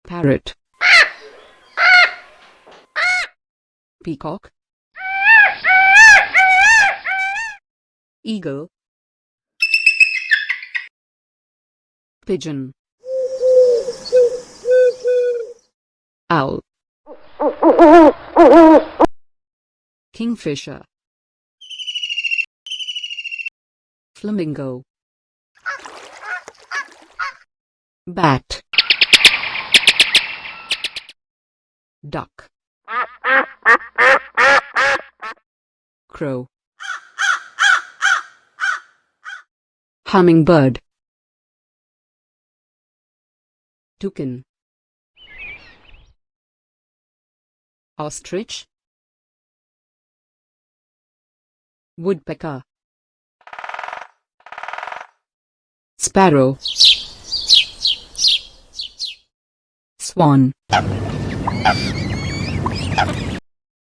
parrot, peacock, eagle, pigeon, owl, kingfisher, flamingo, bat, duck, crow, hummingbird, toucan, ostrich, woodpecker, sparrow, swan,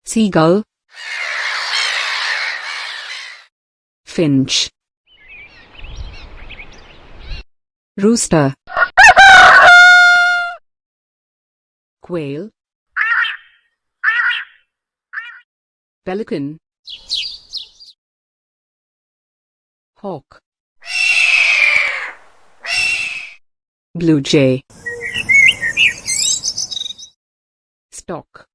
seagull, finch, rooster, quail, pelican, hawk, blue jay, stork.